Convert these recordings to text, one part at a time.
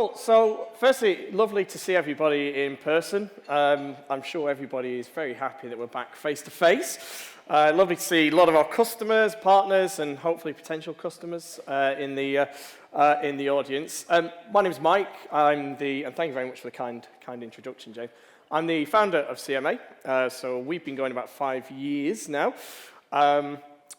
Cool. So firstly, lovely to see everybody in person. I'm sure everybody is very happy that we're back face-to-face. Lovely to see a lot of our customers, partners, and hopefully potential customers in the audience. My name is Mike. And thank you very much for the kind introduction, James. I'm the founder of CMA. So we've been going about 5 years now.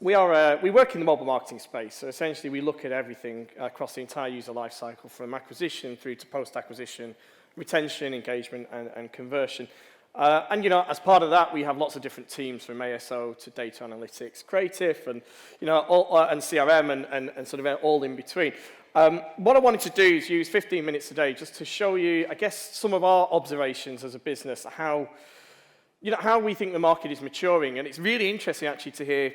We work in the mobile marketing space, so essentially we look at everything across the entire user lifecycle, from acquisition through to post-acquisition, retention, engagement, and conversion. And as part of that, we have lots of different teams, from ASO to data analytics, creative, and and CRM, and sort of all in between. What I wanted to do is use 15 minutes today just to show you, I guess, some of our observations as a business, how we think the market is maturing. And it's really interesting, actually, to hear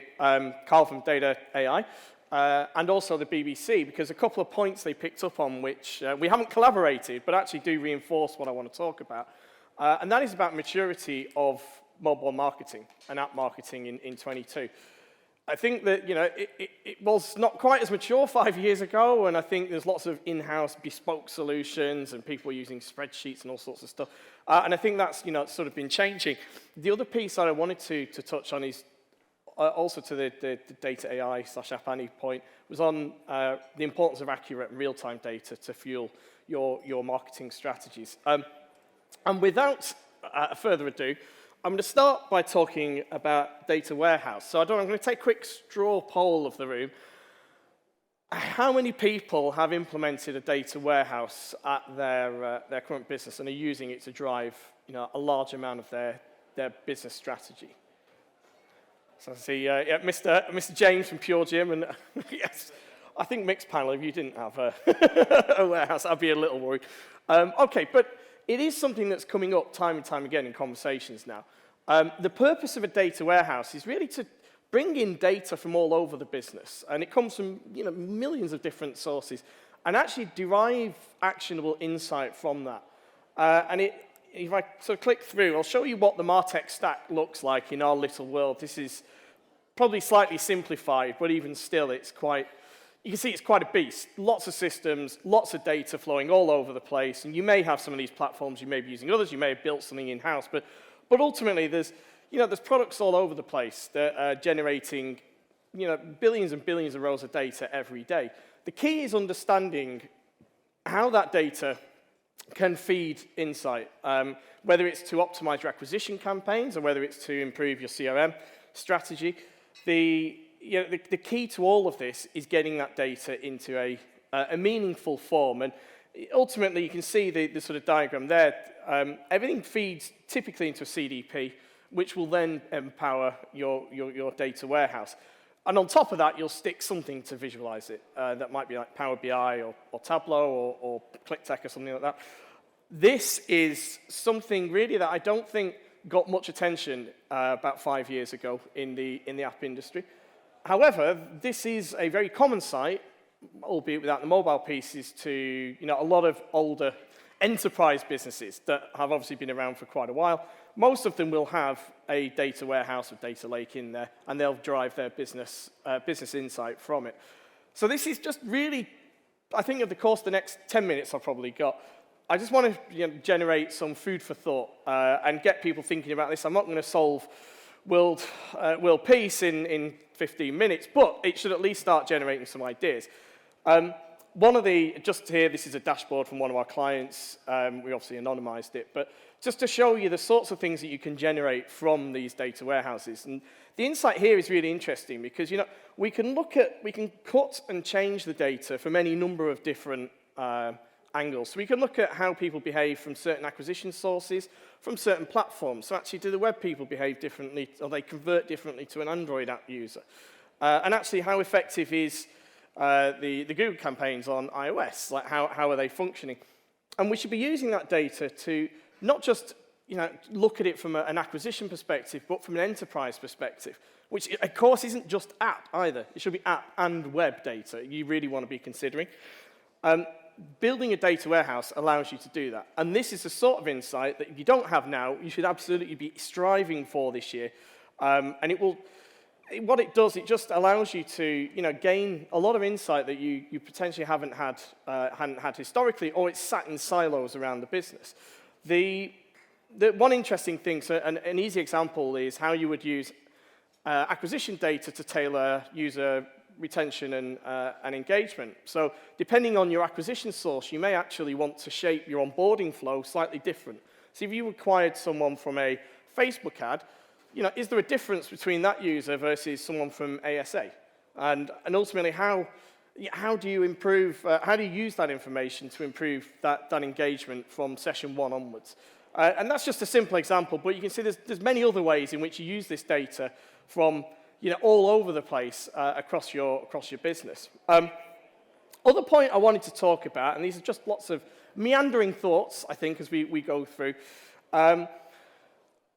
Carl from Data AI and also the BBC, because a couple of points they picked up on which we haven't collaborated, but actually do reinforce what I want to talk about. And that is about maturity of mobile marketing and app marketing in 22. I think that it was not quite as mature 5 years ago, and I think there's lots of in-house bespoke solutions and people using spreadsheets and all sorts of stuff. And I think that's sort of been changing. The other piece that I wanted to touch on is also to the data AI / App Annie point, was on the importance of accurate real-time data to fuel your marketing strategies. And without further ado, I'm going to start by talking about data warehouse. So I'm going to take a quick straw poll of the room. How many people have implemented a data warehouse at their current business and are using it to drive a large amount of their business strategy? So I see Mr. James from Pure Gym, and yes, I think mixed panel, if you didn't have a warehouse, I'd be a little worried. Okay, but it is something that's coming up time and time again in conversations now. The purpose of a data warehouse is really to bring in data from all over the business, and it comes from millions of different sources, and actually derive actionable insight from that. If I sort of click through, I'll show you what the Martech Stack looks like in our little world. This is probably slightly simplified, but even still, you can see it's quite a beast. Lots of systems, lots of data flowing all over the place, and you may have some of these platforms, you may be using others, you may have built something in-house, but ultimately there's products all over the place that are generating billions and billions of rows of data every day. The key is understanding how that data can feed insight, whether it's to optimize your acquisition campaigns or whether it's to improve your CRM strategy. The key to all of this is getting that data into a meaningful form. And ultimately, you can see the sort of diagram there. Everything feeds typically into a CDP, which will then empower your data warehouse. And on top of that, you'll stick something to visualize it. That might be like Power BI or Tableau or ClickTech or something like that. This is something really that I don't think got much attention about 5 years ago in the app industry. However, this is a very common sight, albeit without the mobile pieces, to a lot of older enterprise businesses that have obviously been around for quite a while. Most of them will have a data warehouse or data lake in there, and they'll drive their business insight from it. So this is just really, I think, of the course the next 10 minutes I've probably got, I just want to generate some food for thought and get people thinking about this. I'm not going to solve world peace in 15 minutes, but it should at least start generating some ideas. Just here, this is a dashboard from one of our clients. We obviously anonymized it, but just to show you the sorts of things that you can generate from these data warehouses. And the insight here is really interesting because, we can cut and change the data from any number of different angles. So we can look at how people behave from certain acquisition sources, from certain platforms. So actually, do the web people behave differently, or they convert differently to an Android app user? And actually, how effective is the Google campaigns on iOS? Like, how are they functioning? And we should be using that data to not just look at it from an acquisition perspective, but from an enterprise perspective, which, of course, isn't just app either. It should be app and web data you really want to be considering. Building a data warehouse allows you to do that. And this is the sort of insight that if you don't have now, you should absolutely be striving for this year. And what it does, it just allows you to, gain a lot of insight that you potentially hadn't had historically, or it's sat in silos around the business. The one interesting thing, so an easy example is how you would use acquisition data to tailor user retention and engagement. So depending on your acquisition source, you may actually want to shape your onboarding flow slightly different. So if you acquired someone from a Facebook ad, is there a difference between that user versus someone from ASA? And ultimately, how do you improve, how do you use that information to improve that engagement from session 1 onwards? And that's just a simple example, but you can see there's many other ways in which you use this data from all over the place across your business. Other point I wanted to talk about, and these are just lots of meandering thoughts, I think, as we go through.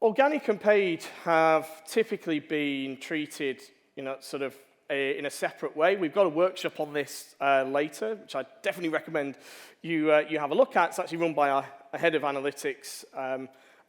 Organic and paid have typically been treated, sort of in a separate way. We've got a workshop on this later, which I definitely recommend you have a look at. It's actually run by our head of analytics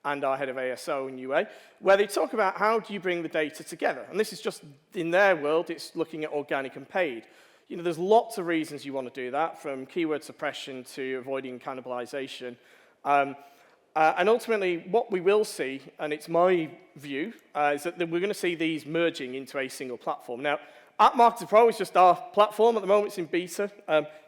and our head of ASO and UA, where they talk about how do you bring the data together. And this is just, in their world, it's looking at organic and paid. There's lots of reasons you want to do that, from keyword suppression to avoiding cannibalization. And ultimately, what we will see, and it's my view, is that we're going to see these merging into a single platform. Now, App Marketer Pro is just our platform. At the moment, it's in beta.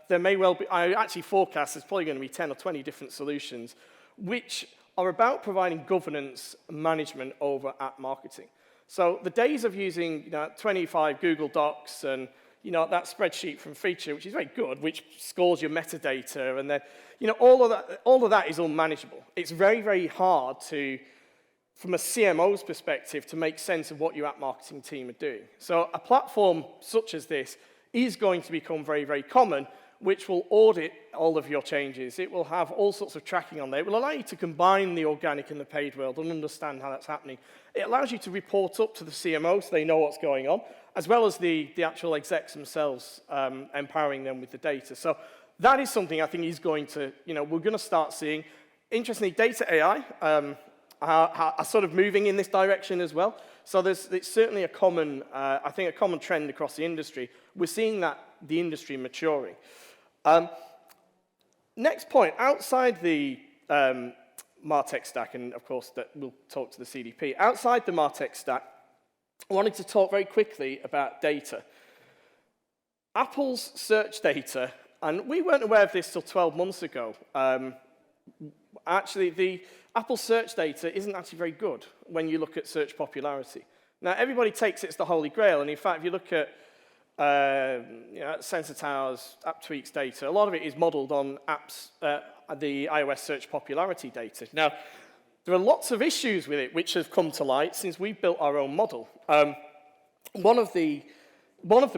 There may well be, I actually forecast there's probably going to be 10 or 20 different solutions, which are about providing governance management over app marketing. So the days of using 25 Google Docs and that spreadsheet from Feature, which is very good, which scores your metadata, and then all of that is unmanageable. It's very, very hard to, from a CMO's perspective, to make sense of what your app marketing team are doing. So a platform such as this is going to become very, very common, which will audit all of your changes. It will have all sorts of tracking on there. It will allow you to combine the organic and the paid world and understand how that's happening. It allows you to report up to the CMO so they know what's going on, as well as the actual execs themselves, empowering them with the data. So that is something I think is going to, we're going to start seeing. Interestingly, data AI are sort of moving in this direction as well. So it's certainly a common, I think, a common trend across the industry. We're seeing that the industry maturing. Next point, outside the Martech Stack, and of course that we'll talk to the CDP, outside the Martech Stack, I wanted to talk very quickly about data. Apple's search data, and we weren't aware of this till 12 months ago. Actually, the Apple search data isn't actually very good when you look at search popularity. Now, everybody takes it as the holy grail, and in fact, if you look at Sensor Tower's App Tweaks data, a lot of it is modeled on apps, the iOS search popularity data. Now, there are lots of issues with it which have come to light since we built our own model. One of the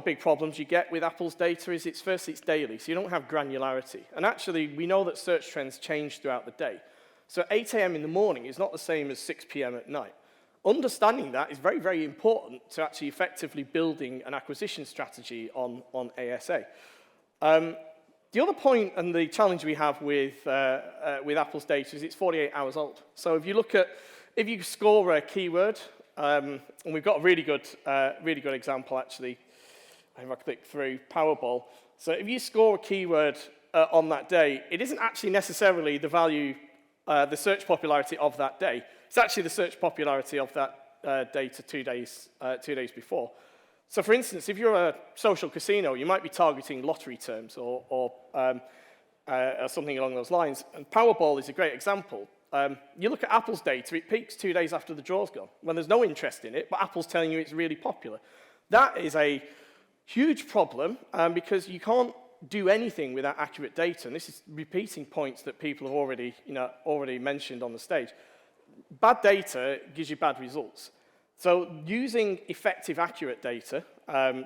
big problems you get with Apple's data is it's daily, so you don't have granularity. And actually, we know that search trends change throughout the day. So 8 a.m. in the morning is not the same as 6 p.m. at night. Understanding that is very, very important to actually effectively building an acquisition strategy on ASA. The other point and the challenge we have with Apple's data is it's 48 hours old. So if you score a keyword, and we've got a really good example actually. If I click through Powerball. So if you score a keyword on that day, it isn't actually necessarily the value, the search popularity of that day. It's actually the search popularity of that data 2 days before. So for instance, if you're a social casino, you might be targeting lottery terms or something along those lines. And Powerball is a great example. You look at Apple's data, it peaks 2 days after the draw's gone, when there's no interest in it, but Apple's telling you it's really popular. That is a huge problem because you can't do anything without accurate data. And this is repeating points that people have already mentioned on the stage. Bad data gives you bad results. So using effective, accurate data,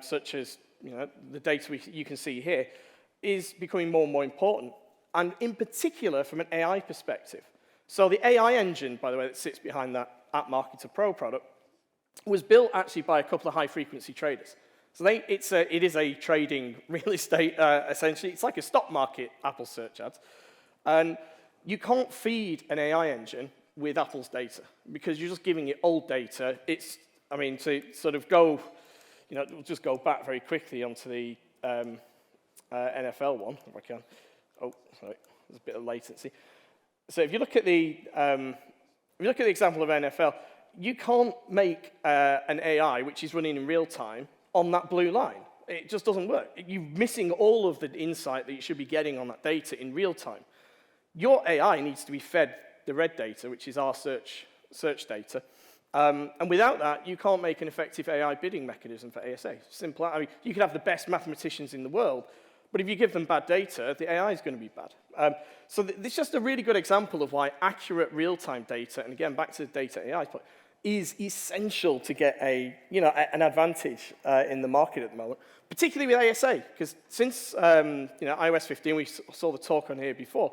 such as the data you can see here, is becoming more and more important, and in particular from an AI perspective. So the AI engine, by the way, that sits behind that App Marketer Pro product, was built actually by a couple of high-frequency traders. So it is a trading real estate, essentially. It's like a stock market, Apple search ads. And you can't feed an AI engine with Apple's data because you're just giving it old data. To sort of go we'll just go back very quickly onto the NFL one, if I can. Oh, sorry, there's a bit of latency. So if you look at the example of NFL, you can't make an AI which is running in real time on that blue line. It just doesn't work. You're missing all of the insight that you should be getting on that data in real time. Your AI needs to be fed the red data, which is our search data. And without that, you can't make an effective AI bidding mechanism for ASA. Simple. I mean, you could have the best mathematicians in the world, but if you give them bad data, the AI is going to be bad. So this is just a really good example of why accurate real-time data, and again, back to the data AI point, is essential to get an advantage in the market at the moment, particularly with ASA, because since iOS 15, we saw the talk on here before,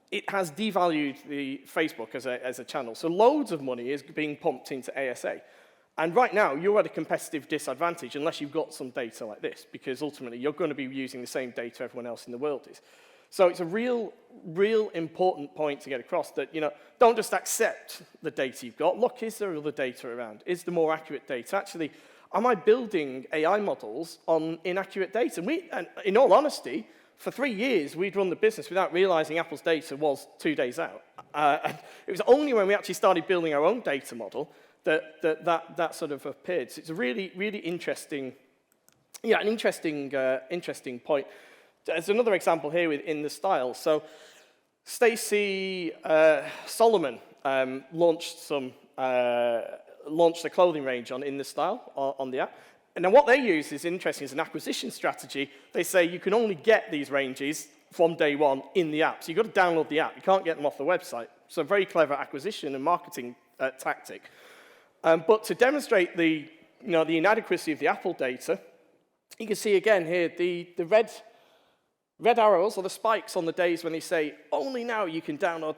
it has devalued the Facebook as a channel. So loads of money is being pumped into ASA. And right now, you're at a competitive disadvantage unless you've got some data like this, because ultimately, you're going to be using the same data everyone else in the world is. So it's a real important point to get across that, don't just accept the data you've got. Look, is there other data around? Is there more accurate data? Actually, am I building AI models on inaccurate data? And in all honesty, for 3 years, we'd run the business without realizing Apple's data was 2 days out. It was only when we actually started building our own data model that sort of appeared. So it's a really interesting, an interesting point. There's another example here in the style. So Stacey Solomon launched a clothing range in the style on the app. And then what they use is interesting as an acquisition strategy. They say you can only get these ranges from day one in the app. So you've got to download the app. You can't get them off the website. So a very clever acquisition and marketing tactic. But to demonstrate the inadequacy of the Apple data, you can see again here the red arrows or the spikes on the days when they say only now you can download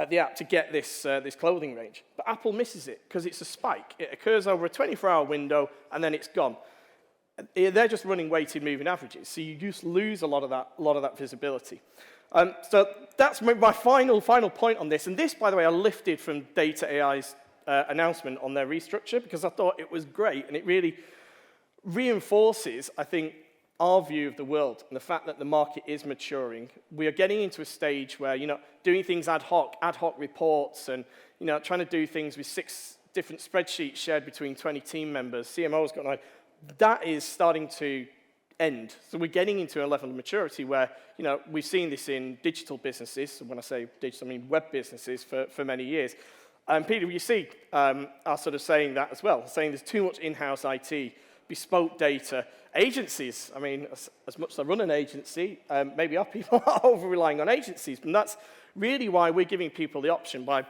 the app to get this clothing range. But Apple misses it because it's a spike. It occurs over a 24-hour window and then it's gone. They're just running weighted moving averages, so you just lose a lot of that visibility. So that's my final point on this. And this, by the way, I lifted from Data AI's announcement on their restructure because I thought it was great and it really reinforces, I think, our view of the world and the fact that the market is maturing. We are getting into a stage where, doing things ad hoc reports and, trying to do things with 6 different spreadsheets shared between 20 team members, CMOs got like, that is starting to end. So we're getting into a level of maturity where, we've seen this in digital businesses. When I say digital, I mean web businesses for many years. Peter, you see, are sort of saying that as well, saying there's too much in-house IT, bespoke data. Agencies, I mean, as much as I run an agency, maybe our people are over-relying on agencies, and that's really why we're giving people the option by,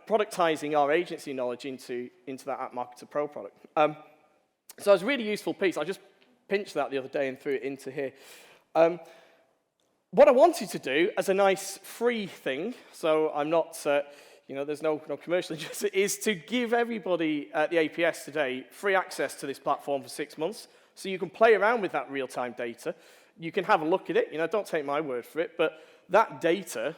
productizing our agency knowledge into that App Marketer Pro product. So it's a really useful piece. I just pinched that the other day and threw it into here. What I wanted to do as a nice free thing, so I'm not, there's no commercial interest, is to give everybody at the APS today free access to this platform for 6 months. So you can play around with that real-time data. You can have a look at it. Don't take my word for it, but that data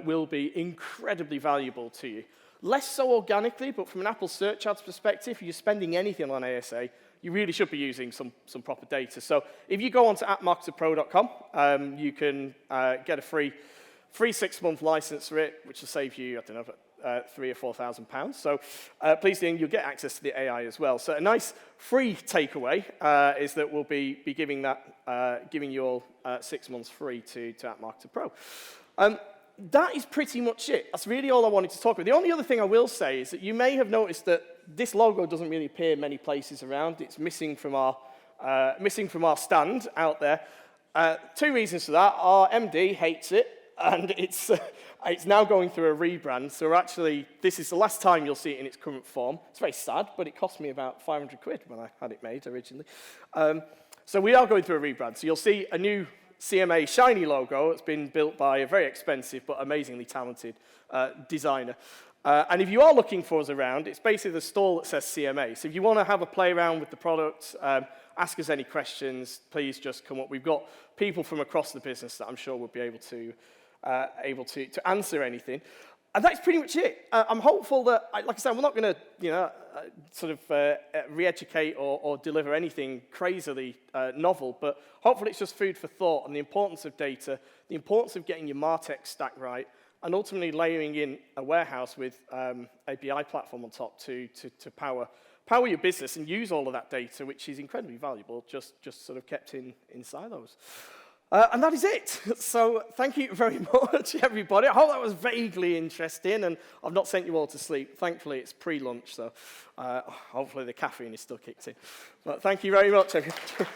will be incredibly valuable to you. Less so organically, but from an Apple Search Ads perspective, if you're spending anything on ASA, you really should be using some proper data. So if you go onto appmarketerpro.com, you can get a free 6-month license for it, which will save you, £3,000 or £4,000. So please do, you'll get access to the AI as well. So a nice free takeaway is that we'll be giving you all 6 months free to App Marketer Pro. That is pretty much it. That's really all I wanted to talk about. The only other thing I will say is that you may have noticed that this logo doesn't really appear many places around. It's missing from our stand out there. 2 reasons for that. Our MD hates it, and it's now going through a rebrand. So this is the last time you'll see it in its current form. It's very sad, but it cost me about £500 when I had it made originally. So we are going through a rebrand. So you'll see a new CMA shiny logo. It's been built by a very expensive but amazingly talented designer. And if you are looking for us around, it's basically the stall that says CMA. So if you want to have a play around with the product, ask us any questions, please just come up. We've got people from across the business that I'm sure will be able to answer anything. And that's pretty much it. I'm hopeful that, like I said, we're not going to, sort of re-educate or deliver anything crazily novel, but hopefully it's just food for thought on the importance of data, the importance of getting your Martech stack right, and ultimately layering in a warehouse with API platform on top to power your business and use all of that data, which is incredibly valuable, just sort of kept in silos. And that is it. So thank you very much, everybody. I hope that was vaguely interesting, and I've not sent you all to sleep. Thankfully, it's pre-lunch, so hopefully the caffeine is still kicked in. But thank you very much, everybody.